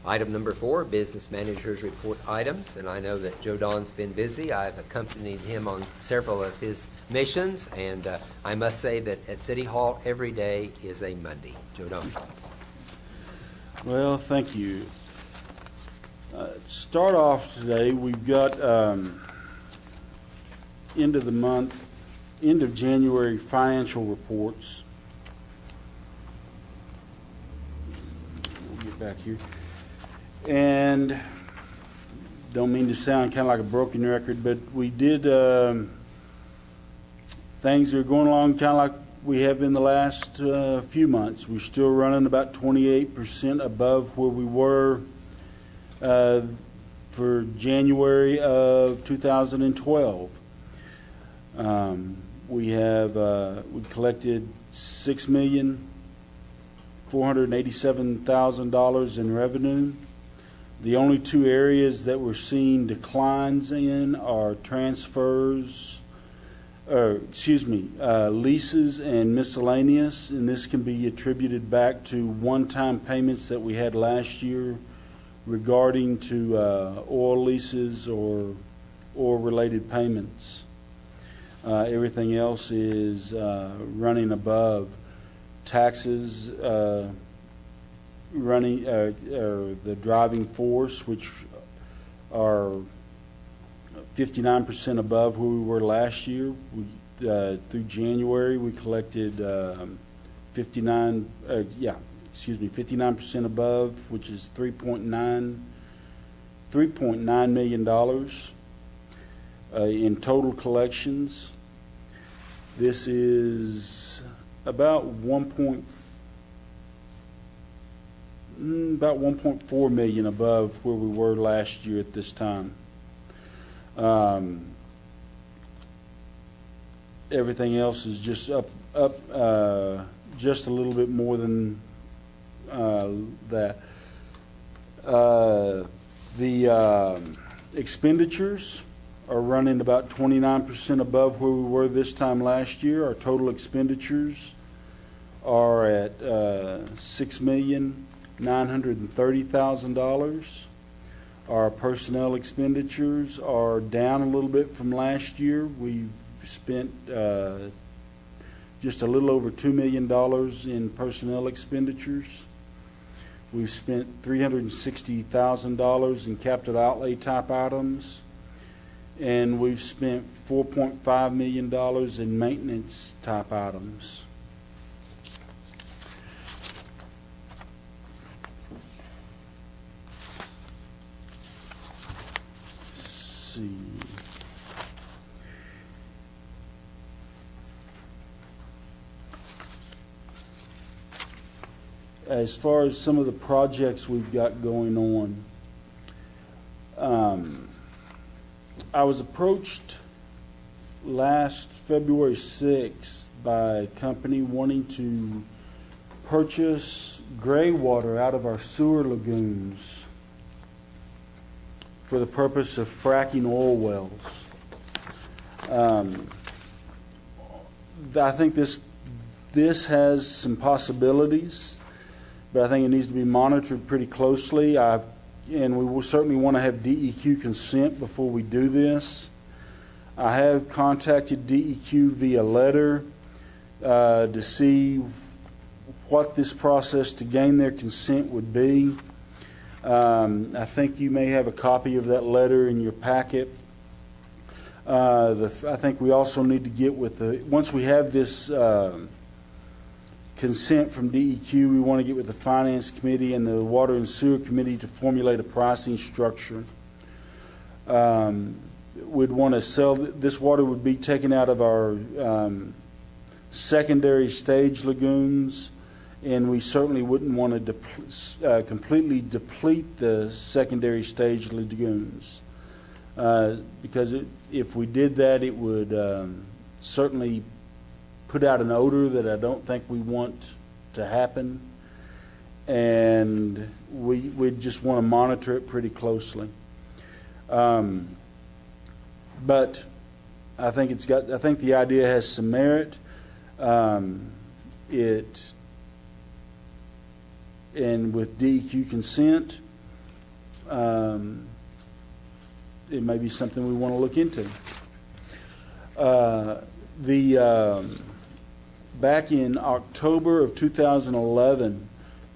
Item number 4, business manager's report items, and I know that Joe Don's been busy. I've accompanied him on several of his missions, and I must say that at City Hall every day is a Monday. Joe Don. Well, thank you. Start off today, we've got end of the month, end of January financial reports. We'll get back here. And don't mean to sound kind of like a broken record, but we did things are going along kind of like we have been the last few months. We're still running about 28% above where we were for January of 2012. We collected $6,487,000 in revenue. The only two areas that we're seeing declines in are leases and miscellaneous, and this can be attributed back to one-time payments that we had last year regarding to oil leases or related payments. Everything else is running above. Taxes, the driving force, which are 59% above where we were last year. Through January, we collected 59% above, which is $3.9 million in total collections. This is about 1.4 million above where we were last year at this time. Everything else is just up just a little bit more than that. The expenditures are running about 29% above where we were this time last year. Our total expenditures are at $6,930,000. Our personnel expenditures are down a little bit from last year. We've spent just a little over $2 million in personnel expenditures. We've spent $360,000 in capital outlay type items, and we've spent $4.5 million in maintenance type items. Let's see. As far as some of the projects we've got going on, I was approached last February 6th by a company wanting to purchase gray water out of our sewer lagoons for the purpose of fracking oil wells. I think this has some possibilities, but I think it needs to be monitored pretty closely. And we will certainly want to have DEQ consent before we do this. I have contacted DEQ via letter to see what this process to gain their consent would be. I think you may have a copy of that letter in your packet. I think we also need to get with once we have this consent from DEQ, we want to get with the Finance Committee and the Water and Sewer Committee to formulate a pricing structure. We'd want to sell this water would be taken out of our secondary stage lagoons, and we certainly wouldn't want to completely deplete the secondary stage lagoons because if we did that, it would certainly put out an odor that I don't think we want to happen, and we just want to monitor it pretty closely. But I think the idea has some merit. And with DEQ consent, it may be something we want to look into. Back in October of 2011,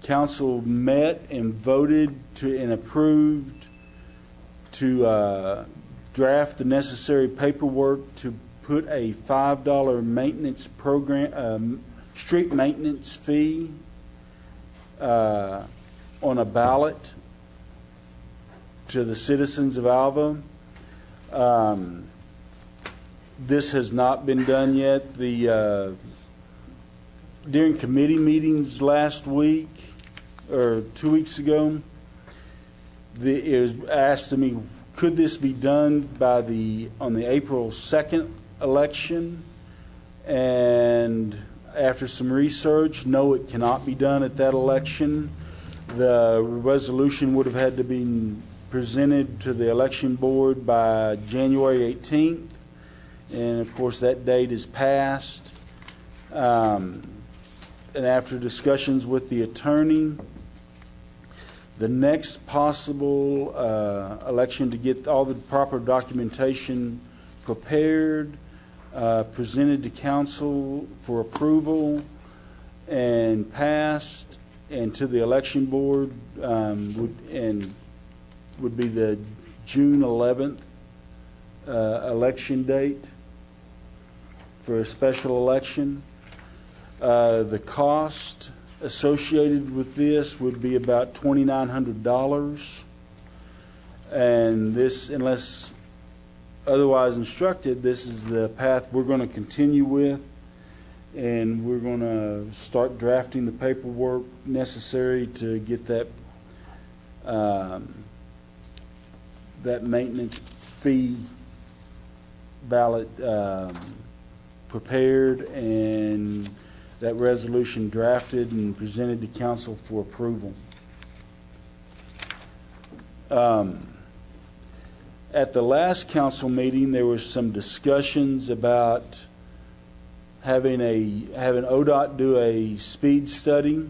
council met and voted and approved to draft the necessary paperwork to put a $5 maintenance program, street maintenance fee on a ballot to the citizens of Alva. This has not been done yet. During committee meetings last week or 2 weeks ago, it was asked to me, could this be done on the April 2nd election? And after some research, no, it cannot be done at that election. The resolution would have had to be presented to the election board by January 18th, and of course that date is passed. And after discussions with the attorney, the next possible election to get all the proper documentation prepared, presented to council for approval and passed, and to the election board would be the June 11th election date for a special election. The cost associated with this would be about $2,900, and this, unless otherwise instructed, this is the path we're going to continue with, and we're going to start drafting the paperwork necessary to get that that maintenance fee ballot prepared and that resolution drafted and presented to council for approval. At the last council meeting, there was some discussions about having ODOT do a speed study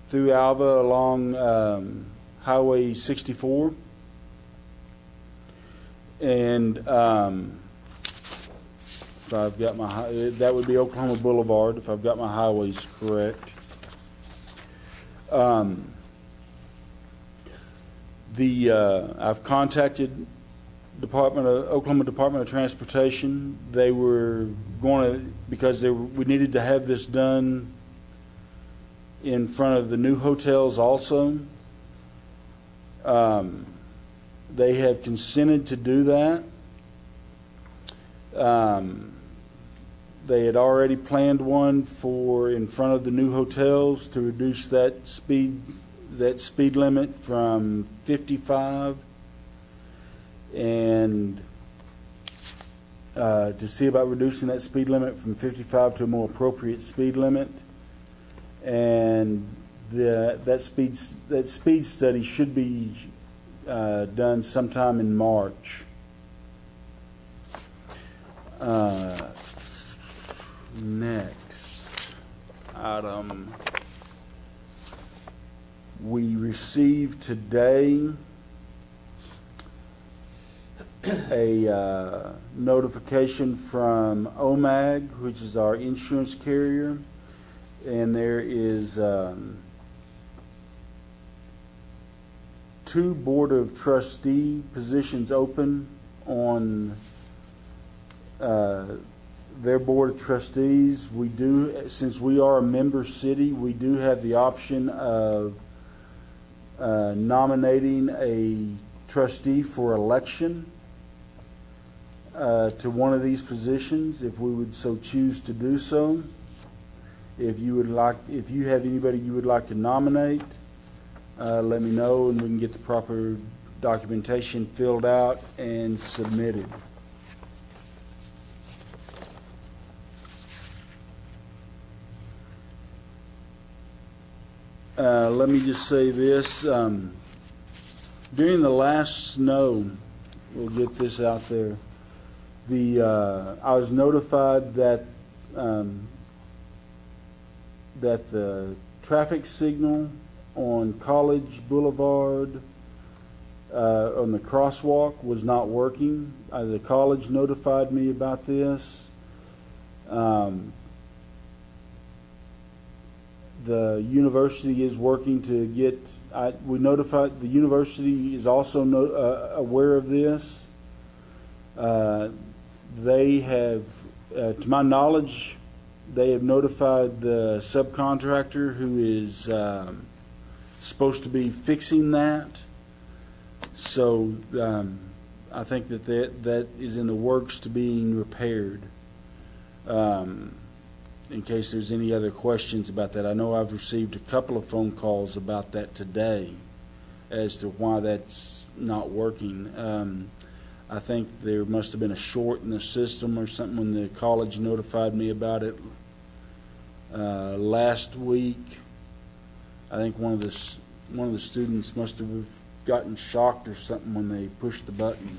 through Alva along Highway 64, and if I've got that would be Oklahoma Boulevard if I've got my highways correct. I've contacted Oklahoma Department of Transportation. They were going to, because we needed to have this done in front of the new hotels also. They have consented to do that. They had already planned one for in front of the new hotels to reduce that speed limit from 55 and to see about reducing that speed limit from 55 to a more appropriate speed limit. And that speed study should be done sometime in March. Next item, we received today a notification from OMAG, which is our insurance carrier, and there is 2 board of trustee positions open on their board of trustees. We do, since we are a member city, we do have the option of nominating a trustee for election to one of these positions, if we would so choose to do so. If you have anybody you would like to nominate, let me know, and we can get the proper documentation filled out and submitted. Let me just say this. During the last snow, we'll get this out there, I was notified that that the traffic signal on College Boulevard on the crosswalk was not working. The college notified me about this. The university is working to get, we notified, the university is also aware of this. They have, to my knowledge, they have notified the subcontractor who is supposed to be fixing that. So I think that is in the works to being repaired. In case there's any other questions about that. I know I've received a couple of phone calls about that today as to why that's not working. I think there must have been a short in the system or something when the college notified me about it last week. I think one of the students must have gotten shocked or something when they pushed the button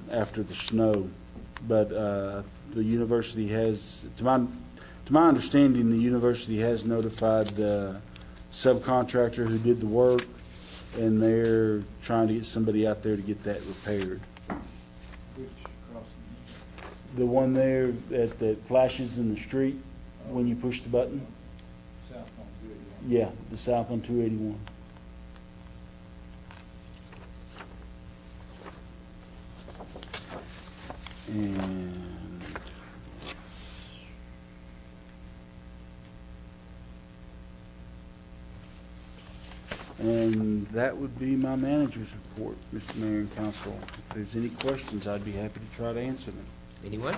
after the snow. But the university has, to my understanding, the university has notified the subcontractor who did the work, and they're trying to get somebody out there to get that repaired. Which crossing? The one there that flashes in the street when you push the button? South on 281. Yeah, the south on 281. And that would be my manager's report, Mr. Mayor and Council. If there's any questions, I'd be happy to try to answer them. Anyone?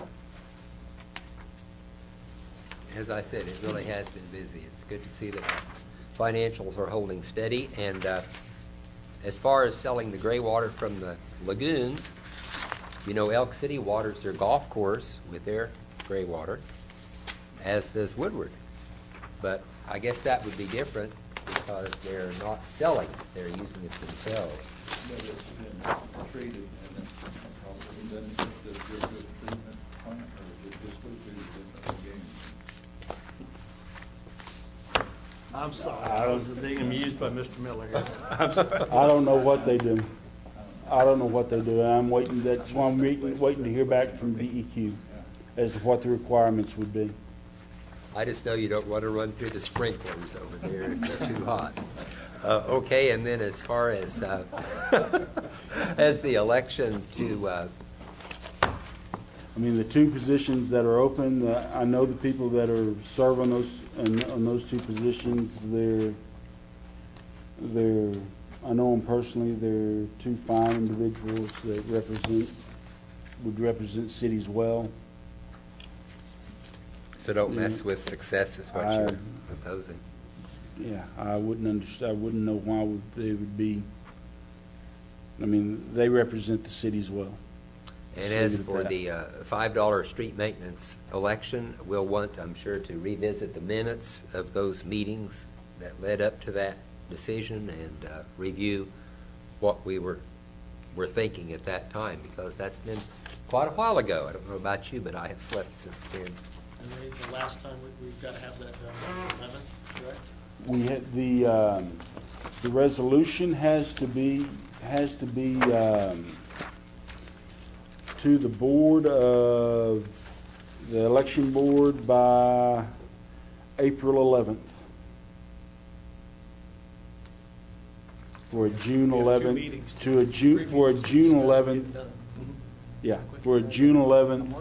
As I said, it really has been busy. It's good to see that financials are holding steady. And as far as selling the gray water from the lagoons, you know, Elk City waters their golf course with their gray water, as does Woodward. But I guess that would be different because they're not selling it. They're using it themselves. But it's been treated and then probably doesn't get the good treatment plant, or it just go through different games. I'm sorry, I was being amused by Mr. Miller here. I don't know what they do. I don't know what they do. I'm waiting. That's why I'm waiting to hear back from DEQ as to what the requirements would be. I just know you don't want to run through the sprinklers over there if they're too hot. Okay, and then as far as as the election to, I mean, the two positions that are open, I know the people that are serve on those two positions. They're I know them personally. They're two fine individuals that would represent cities well. so don't mess with success is what you're proposing. Yeah, I wouldn't understand. I wouldn't know why they would be. I mean, they represent the cities well. And as for the $5 street maintenance election, we'll want, I'm sure, to revisit the minutes of those meetings that led up to that decision and review what we were thinking at that time, because that's been quite a while ago. I don't know about you, but I have slept since then. And the last time we've got to have that done on the 11th, correct? We had the resolution has to be to the board of the election board by April 11th for a June 11th to a June for a June 11th. Yeah, for a June 11th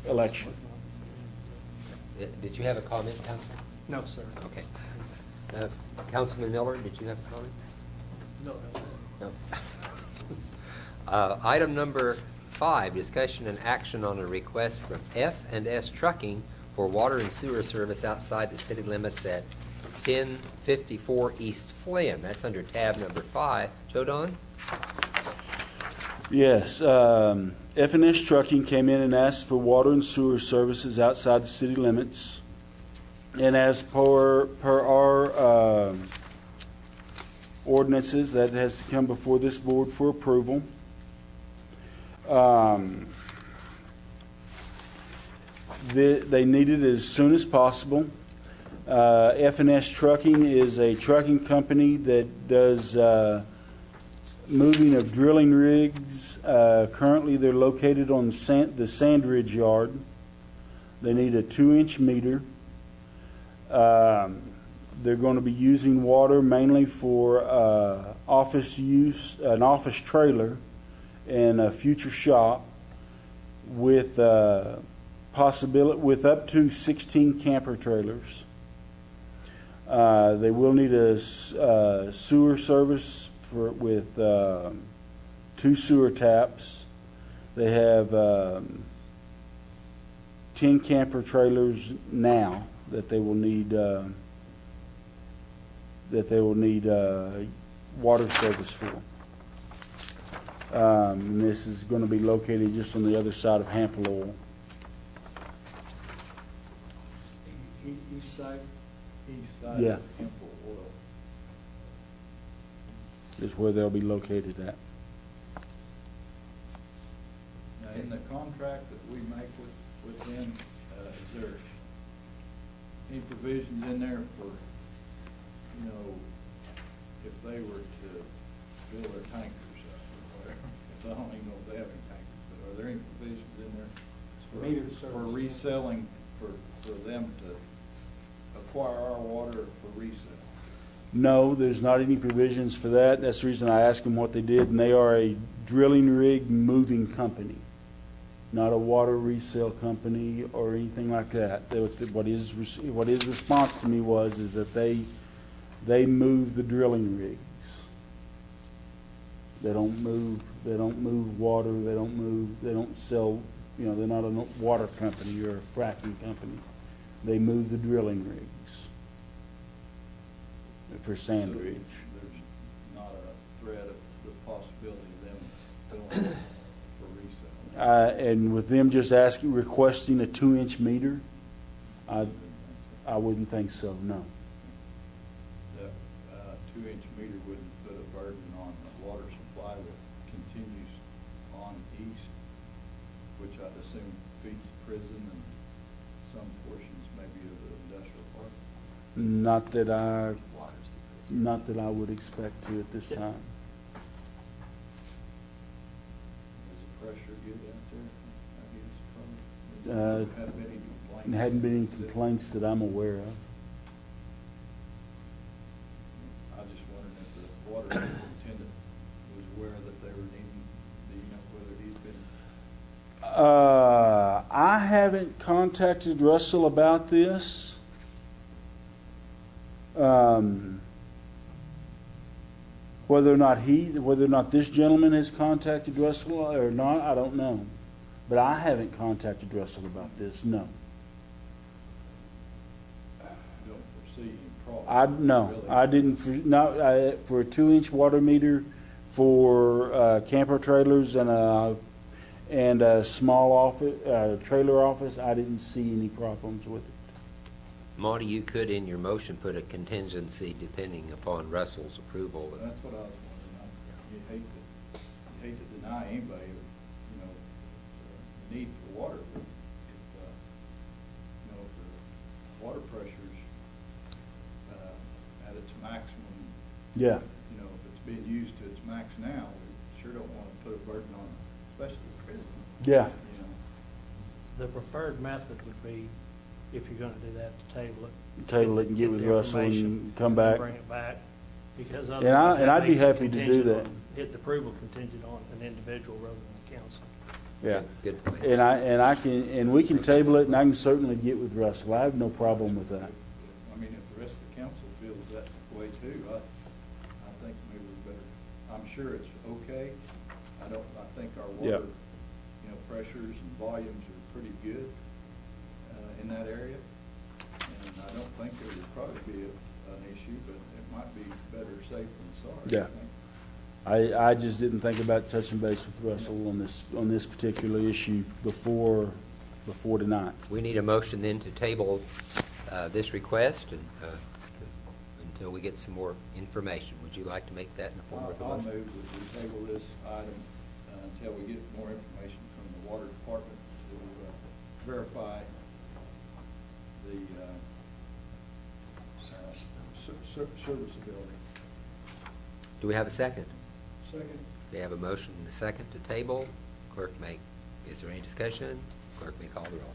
election. Did you have a comment, Councilman? No, sir. Okay. Councilman Miller, did you have a comment? No. No. Item number 5, discussion and action on a request from F&S Trucking for water and sewer service outside the city limits at 1054 East Flynn. That's under tab number 5. Joe Don? Yes. F&S Trucking came in and asked for water and sewer services outside the city limits. And as per our ordinances, that has to come before this board for approval. They need it as soon as possible. F&S Trucking is a trucking company that does moving of drilling rigs. Currently, they're located on the Sandridge Yard. They need a 2-inch meter. They're going to be using water mainly for office use, an office trailer, and a future shop with with up to 16 camper trailers. They will need a sewer service with 2 sewer taps. They have 10 camper trailers now that they will need water service for. And this is going to be located just on the other side of Hampel. East side? East side Yeah. of Temple Oil. Is where they'll be located at. Now, in the contract that we make with them, is there any provisions in there for, you know, if they were to fill their tankers up or whatever? I don't even know if they have any tankers, but are there any provisions in there for reselling, for them to acquire our water for resale? No, there's not any provisions for that. That's the reason I asked them what they did, and they are a drilling rig moving company, not a water resale company or anything like that. What his response to me is that they move the drilling rigs. They don't move water. They don't sell. You know, they're not a water company or a fracking company. They move the drilling rigs for Sandridge. There's not a threat of the possibility of them filling for resale? And with them just requesting a 2-inch meter, I wouldn't think so, no. That 2-inch meter wouldn't put a burden on the water supply that continues on east, which I'd assume feeds the prison and some portions maybe of the industrial park? Not that I would expect to at this time. Is the pressure good out there? I guess probably. Have any complaints? There hadn't been any complaints that I'm aware of. I just wondered if the water superintendent was aware that they were needing, do you know whether he's been? I haven't contacted Russell about this. Whether or not this gentleman has contacted Russell or not, I don't know. But I haven't contacted Russell about this, no. Don't foresee any problem? Really? I didn't. For a 2-inch water meter for camper trailers and a small office, trailer office, I didn't see any problems with it. Monty, you could in your motion put a contingency depending upon Russell's approval. That's what I was wondering. You hate to deny anybody, you know, the need for water, but if the water pressure's at its maximum, Yeah. you know, if it's being used to its max now, we sure don't want to put a burden on, especially the prison. Yeah. You know, The preferred method would be, if you're gonna do that, to table it. Table it and get with the Russell information, and come back. Bring it back, because And otherwise that I'd be makes it happy to do contingent that. on- Hit the approval contingent on an individual rather than the council. Yeah. Good point. And we can table it, and I can certainly get with Russell. I have no problem with that. I mean, if the rest of the council feels that's the way too, I think maybe we better, I'm sure it's okay. I think our water, you know, pressures and volumes are pretty good in that area. And I don't think there would probably be an issue, but it might be better safe than sorry. Yeah. I just didn't think about touching base with Russell on this particular issue before tonight. We need a motion then to table this request and, until we get some more information. Would you like to make that in the form of a I'll motion? move that we table this item until we get more information from the water department to verify the serviceability. Do we have a second? Second. We have a motion and a second to table. Clerk may, is there any discussion? Clerk may call the roll.